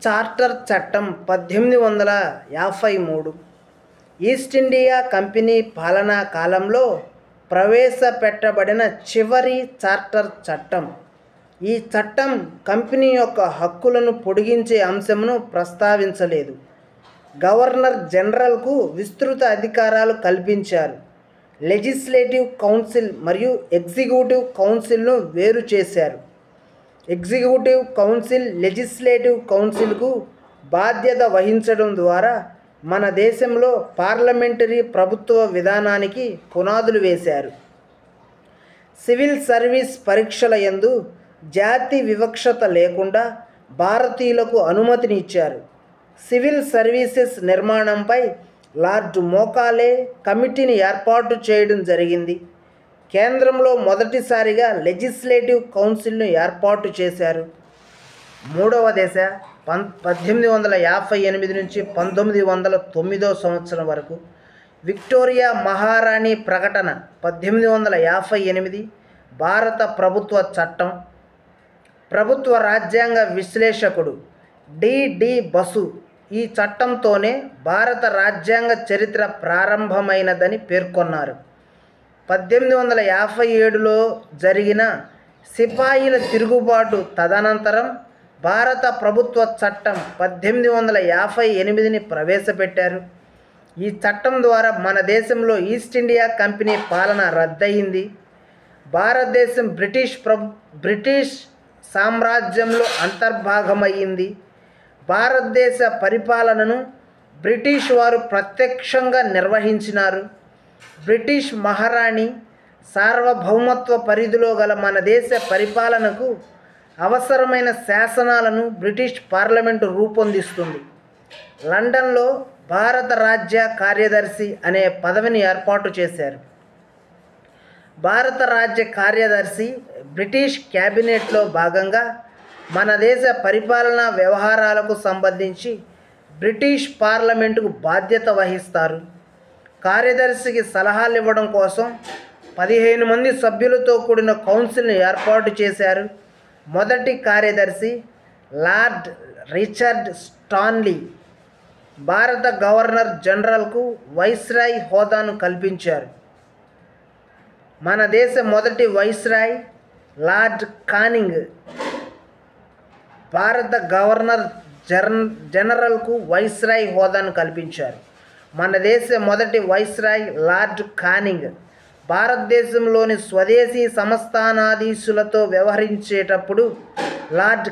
Charter చట్టం 1853 east India company పాలనా కాలంలో ప్రవేశపెట్టబడిన చివరి చార్టర్ చట్టం. ఈ చట్టం కంపెనీ యొక్క హక్కులను పొడిగించే అంశమును ప్రస్తావించలేదు. గవర్నర్ జనరల్కు విస్తృత అధికారాలు కల్పించారు. లెజిస్లేటివ్ కౌన్సిల్ మరియు ఎగ్జిక్యూటివ్ కౌన్సిల్ను వేరు చేశారు. ఎగ్జిక్యూటివ్ కౌన్సిల్ లెజిస్లేటివ్ కౌన్సిల్కు బాధ్యత వహించడం ద్వారా మన దేశంలో పార్లమెంటరీ ప్రభుత్వ విధానానికి పునాదులు వేశారు. సివిల్ సర్వీస్ పరీక్షల యందు జాతి వివక్షత లేకుండా భారతీయులకు అనుమతినిచ్చారు. సివిల్ సర్వీసెస్ నిర్మాణంపై లార్డ్ మోకాలే కమిటీని ఏర్పాటు చేయడం జరిగింది. కేంద్రంలో మొదటిసారిగా లెజిస్లేటివ్ కౌన్సిల్ను ఏర్పాటు చేశారు. మూడవ దశ 1858 నుంచి 1909 సంవత్సరం వరకు. విక్టోరియా మహారాణి ప్రకటన 1858 భారత ప్రభుత్వ చట్టం. ప్రభుత్వ రాజ్యాంగ విశ్లేషకుడు డి బసు ఈ చట్టంతోనే భారత రాజ్యాంగ చరిత్ర ప్రారంభమైనదని పేర్కొన్నారు. 1857లో జరిగిన సిపాయిల తిరుగుబాటు తదనంతరం భారత ప్రభుత్వ చట్టం 1858ని ప్రవేశపెట్టారు. ఈ చట్టం ద్వారా మన దేశంలో ఈస్ట్ ఇండియా కంపెనీ పాలన రద్దయింది. భారతదేశం బ్రిటిష్ సామ్రాజ్యంలో అంతర్భాగమయ్యింది. భారతదేశ పరిపాలనను బ్రిటిష్ వారు ప్రత్యక్షంగా నిర్వహించినారు. బ్రిటిష్ మహారాణి సార్వభౌమత్వ పరిధిలో గల మన దేశ పరిపాలనకు అవసరమైన శాసనాలను బ్రిటిష్ పార్లమెంటు రూపొందిస్తుంది. లండన్లో భారత రాజ్య కార్యదర్శి అనే పదవిని ఏర్పాటు చేశారు. భారత రాజ్య కార్యదర్శి బ్రిటిష్ క్యాబినెట్లో భాగంగా మన దేశ పరిపాలనా వ్యవహారాలకు సంబంధించి బ్రిటిష్ పార్లమెంటుకు బాధ్యత వహిస్తారు. కార్యదర్శికి సలహాలు ఇవ్వడం కోసం 15 మంది సభ్యులతో కూడిన కౌన్సిల్ను ఏర్పాటు చేశారు. మొదటి కార్యదర్శి లార్డ్ రిచర్డ్ స్టాన్లీ భారత గవర్నర్ జనరల్కు వైస్రాయ్ హోదాను కల్పించారు. మన దేశ మొదటి వైస్రాయ్ లార్డ్ కానింగ్ భారత గవర్నర్ జనరల్కు వైస్రాయ్ హోదాను కల్పించారు. మన దేశ మొదటి వైస్రాయ్ లార్డ్ కానింగ్ భారతదేశంలోని స్వదేశీ సంస్థానాధీశులతో వ్యవహరించేటప్పుడు లార్డ్